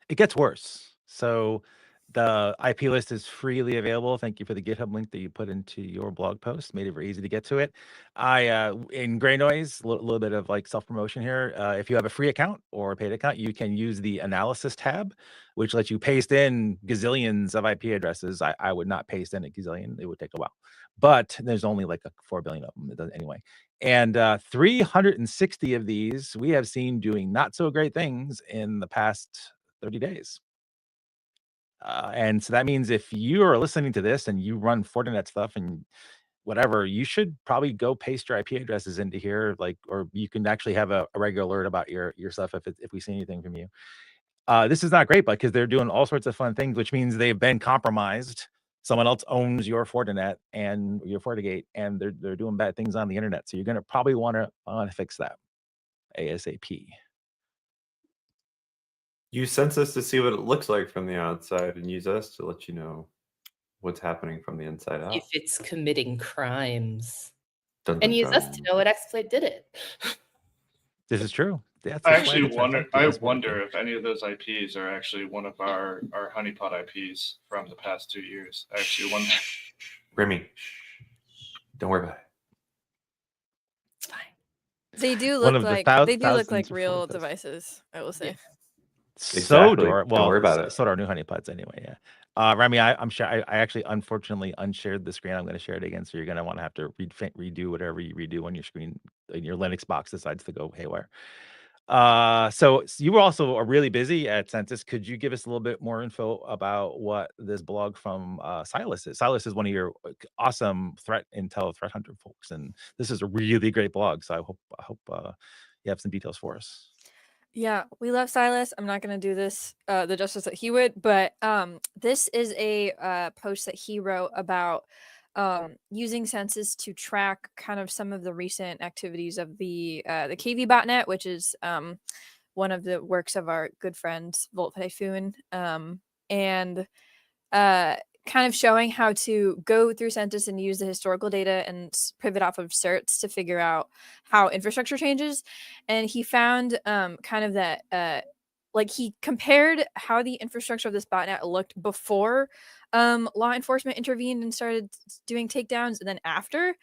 it gets worse. So The IP list is freely available. Thank you for the GitHub link that you put into your blog post. Made it very easy to get to it. In Gray Noise, a little bit of like self-promotion here. If you have a free account or a paid account, you can use the analysis tab, which lets you paste in gazillions of IP addresses. I would not paste in a gazillion. It would take a while. But there's only like 4 billion of them. It does anyway. And 360 of these we have seen doing not so great things in the past 30 days. And so that means if you are listening to this and you run Fortinet stuff and whatever, you should probably go paste your IP addresses into here, like, or you can actually have a regular alert about your stuff if we see anything from you. This is not great, but because they're doing all sorts of fun things, which means they've been compromised. Someone else owns your Fortinet and your FortiGate, and they're doing bad things on the internet. So you're gonna probably want to fix that ASAP. Use Census to see what it looks like from the outside, and use us to let you know what's happening from the inside out. If it's committing crimes. Dun, And dun, use us to dun. know what exploit did it. This is true. That's I why actually the wonder. trifecta I is what it wonder is. if any of those IPs are actually one of our honeypot IPs from the past 2 years. I actually wonder. Remy, don't worry about it. It's fine. They do One look of the like thousands of real FortiTest. devices, I will say. So Exactly. do our, Don't worry about it. so do our new honeypots anyway. Yeah. Remy, I'm sure I actually unfortunately unshared the screen. I'm going to share it again, so you're going to want to have to redo whatever you redo on your screen. And your Linux box decides to go haywire. So you were also really busy at Census. Could you give us a little bit more info about what this blog from Silas is? Silas is one of your awesome threat hunter folks, and this is a really great blog. So I hope you have some details for us. Yeah, we love Silas. I'm not going to do this the justice that he would, but this is a post that he wrote about using Census to track kind of some of the recent activities of the KV botnet, which is one of the works of our good friend Volt Typhoon, and kind of showing how to go through Census and use the historical data and pivot off of certs to figure out how infrastructure changes. And he found kind of that like he compared how the infrastructure of this botnet looked before law enforcement intervened and started doing takedowns, and then after,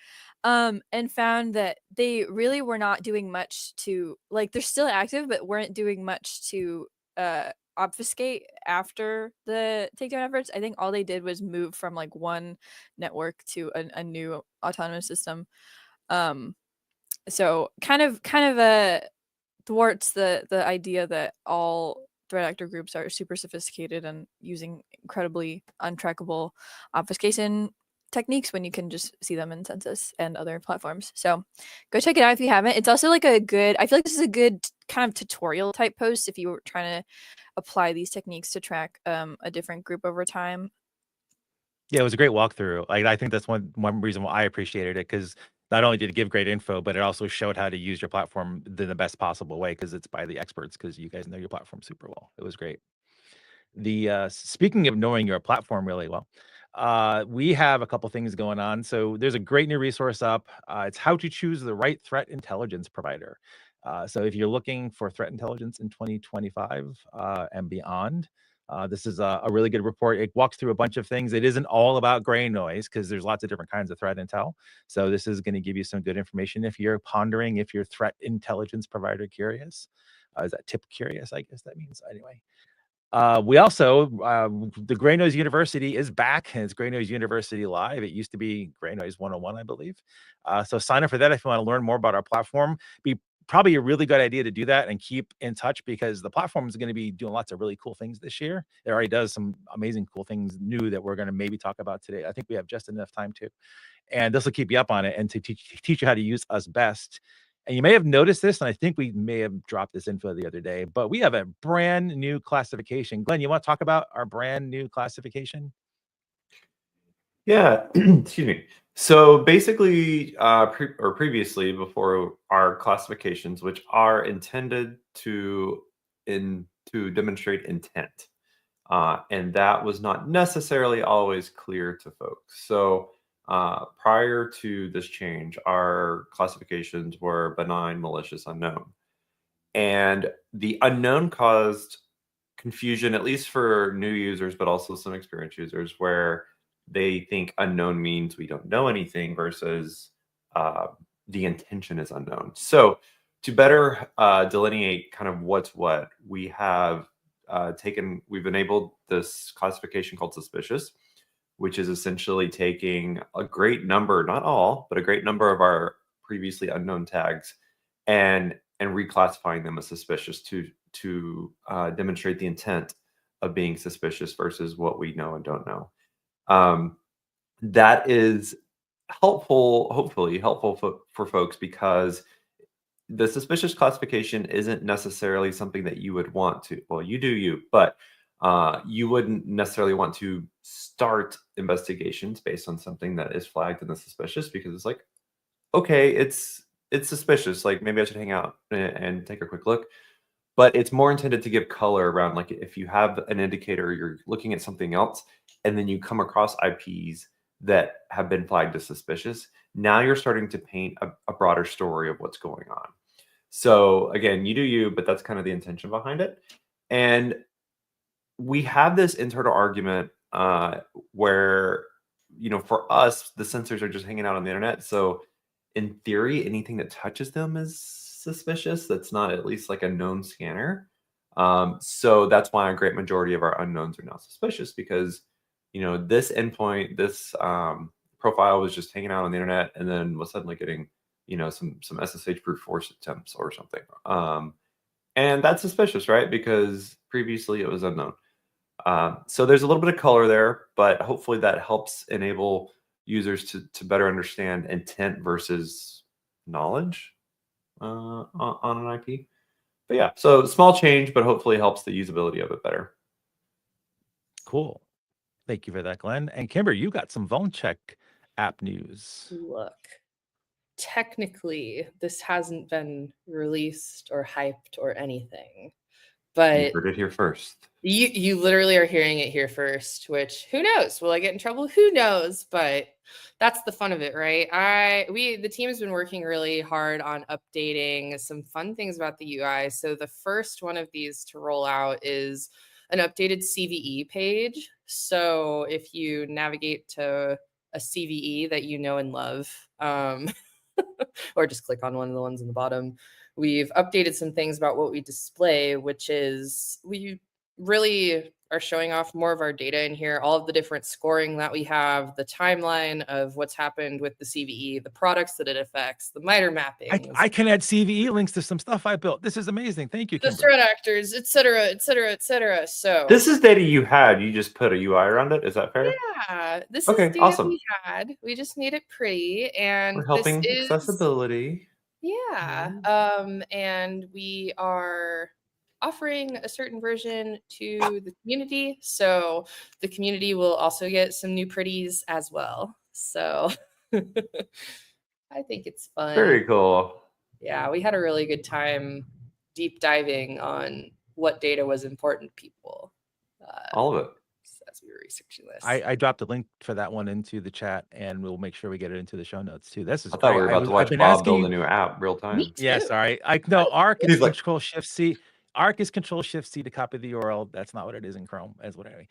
and found that they really were not doing much to, like, they're still active but weren't doing much to obfuscate after the takedown efforts. I think all they did was move from like one network to a new autonomous system. So kind of thwarts the idea that all threat actor groups are super sophisticated and using incredibly untrackable obfuscation techniques when you can just see them in Census and other platforms. So go check it out if you haven't. It's also like I feel like this is a good kind of tutorial type post if you were trying to apply these techniques to track a different group over time. Yeah, it was a great walkthrough. Like, I think that's one reason why I appreciated it, because not only did it give great info, but it also showed how to use your platform in the best possible way, because it's by the experts, because you guys know your platform super well. It was great. The speaking of knowing your platform really well, we have a couple things going on. So there's a great new resource up. It's how to choose the right threat intelligence provider. So if you're looking for threat intelligence in 2025 and beyond, this is a really good report. It walks through a bunch of things. It isn't all about gray noise, because there's lots of different kinds of threat intel. So this is going to give you some good information if you're pondering if you're threat intelligence provider curious. Is that tip curious? I guess that means anyway. We also, the Gray Noise University is back, and it's Gray Noise University Live. It used to be Gray Noise 101, I believe. So sign up for that if you want to learn more about our platform. Be probably a really good idea to do that and keep in touch, because the platform is going to be doing lots of really cool things this year. It already does some amazing cool things new that we're going to maybe talk about today. I think we have just enough time to. And this will keep you up on it and to teach you how to use us best. And you may have noticed this, and I think we may have dropped this info the other day, but we have a brand new classification. Glenn, you want to talk about our brand new classification? Yeah, excuse me. So basically, previously, before our classifications, which are intended to demonstrate intent, and that was not necessarily always clear to folks. So prior to this change, our classifications were benign, malicious, unknown, and the unknown caused confusion, at least for new users, but also some experienced users, where they think unknown means we don't know anything versus the intention is unknown. So to better delineate kind of what's what, we have we've enabled this classification called suspicious, which is essentially taking a great number, not all, but a great number of our previously unknown tags and reclassifying them as suspicious to demonstrate the intent of being suspicious versus what we know and don't know. That is helpful, hopefully helpful for folks, because the suspicious classification isn't necessarily something that you would want to, well, you do you, but you wouldn't necessarily want to start investigations based on something that is flagged in the suspicious, because it's like, okay, it's suspicious. Like maybe I should hang out and take a quick look. But it's more intended to give color around, like if you have an indicator, you're looking at something else, and then you come across IPs that have been flagged as suspicious. Now you're starting to paint a broader story of what's going on. So again, you do you, but that's kind of the intention behind it. And we have this internal argument where, for us, the sensors are just hanging out on the internet. So in theory, anything that touches them is suspicious. That's not at least like a known scanner. So that's why a great majority of our unknowns are now suspicious, because this endpoint, this profile was just hanging out on the internet and then was suddenly getting some SSH brute force attempts or something. And that's suspicious, right? Because previously it was unknown. So there's a little bit of color there, but hopefully that helps enable users to better understand intent versus knowledge on an IP. But yeah, so small change, but hopefully helps the usability of it better. Cool. Thank you for that, Glenn. And Kimber, you got some VulnCheck app news. Look, technically, this hasn't been released or hyped or anything, but You heard it here first. You literally are hearing it here first, which who knows? Will I get in trouble? Who knows? But that's the fun of it, right? The team has been working really hard on updating some fun things about the UI. So the first one of these to roll out is an updated CVE page. So if you navigate to a CVE that you know and love, or just click on one of the ones in the bottom, we've updated some things about what we display, which is we really are showing off more of our data in here, all of the different scoring that we have, the timeline of what's happened with the CVE, the products that it affects, the MITRE mapping. I can add CVE links to some stuff I built. This is amazing. Thank you, The Kimber. threat actors, et cetera, et cetera, et cetera. So this is data you had. You just put a UI around it. Is that fair? Yeah, this Okay, is data awesome. we had. We just made it pretty, and We're helping this is accessibility. Yeah. And we are offering a certain version to the community. So the community will also get some new pretties as well. So I think it's fun. Very cool. Yeah, we had a really good time deep diving on what data was important to people. All of it. As we were researching this. I dropped a link for that one into the chat, and we'll make sure we get it into the show notes too. This is I thought we were great. about to watch Bob build a new app real time. Me too. Yeah, sorry. No, Arc is He's like- Control Shift C. Arc is Control Shift C to copy the URL. That's not what it is in Chrome. As what anyway.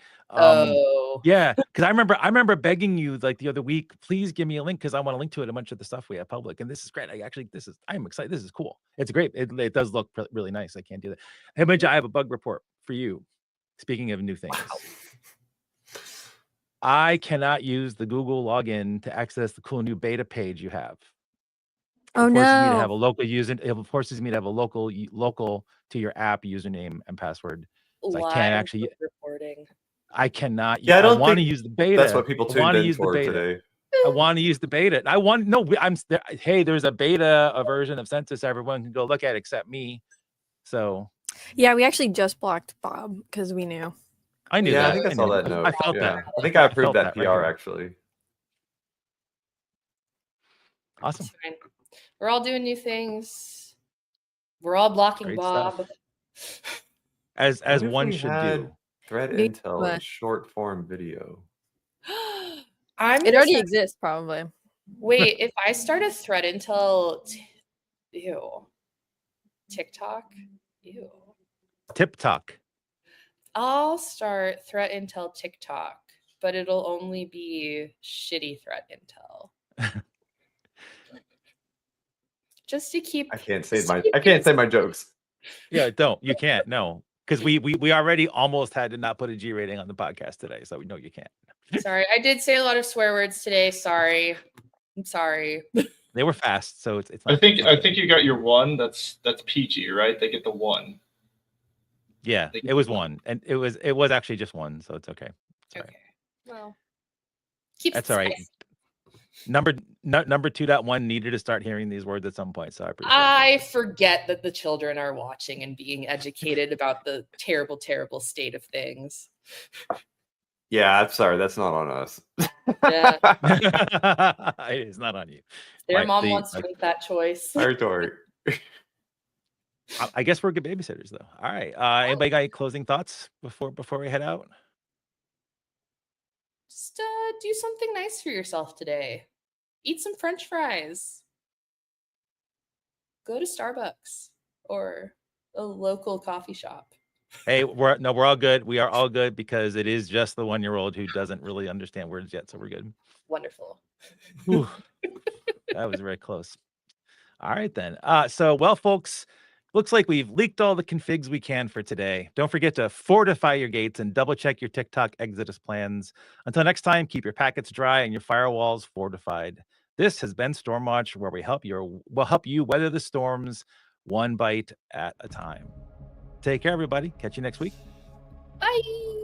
Yeah, because I remember begging you like the other week, please give me a link because I want to link to it, a bunch of the stuff we have public. And this is great. I'm excited. This is cool. It's great. It does look really nice. I can't do that. Hey, Minja, I have a bug report for you. Speaking of new things. Wow. I cannot use the Google login to access the cool new beta page you have. Oh It forces me to no. have a local user. It forces me to have a local to your app username and password. So I can't actually. Reporting. I cannot. Yeah, I don't want to think use the beta. That's what people tuned in for today. I want to use the beta. Hey, there's a beta, a version of Census everyone can go look at except me. So Yeah, we actually just blocked Bob because we knew. I knew Yeah, that. I think I saw that note. I felt Yeah. that. I think I approved felt that that right PR here. actually. Awesome. It's fine. We're all doing new things. We're all blocking Great Bob. stuff. As What if one we should had do. Threat Me- intel in short form video. It Start... already exists, probably. Wait, if I start a threat intel, ew, TikTok, ew, TikTok. I'll start threat intel TikTok, but it'll only be shitty threat intel. Just to keep. I can't say just to my keep I can't things- say my jokes. Yeah, don't. You can't. No, because we already almost had to not put a G rating on the podcast today, so we know you can't. Sorry, I did say a lot of swear words today. Sorry, I'm sorry. They were fast, so it's I not. think it's not I think you got your 1. That's PG, right? They get the 1. Yeah, They get it was the 1, and it was actually just 1, so it's okay. It's all right. Okay, well, keep That's all right. spicy. Number 2.1 needed to start hearing these words at some point, so I appreciate it. I forget that the children are watching and being educated about the terrible, terrible state of things. Yeah, I'm sorry. That's not on us. Yeah, It's not on you. their Like mom the- wants to like- make that choice. Territory. I guess we're good babysitters, though. All right. Anybody got any closing thoughts before we head out? Just do something nice for yourself today. Eat some French fries. Go to Starbucks or a local coffee shop. Hey, we're all good. We are all good because it is just the 1-year-old who doesn't really understand words yet, so we're good. Wonderful. Whew. That was very close. All right, then. So, well, folks, looks like we've leaked all the configs we can for today. Don't forget to fortify your gates and double check your TikTok Exodus plans. Until next time, keep your packets dry and your firewalls fortified. This has been Stormwatch, where we'll help you weather the storms one bite at a time. Take care, everybody. Catch you next week. Bye.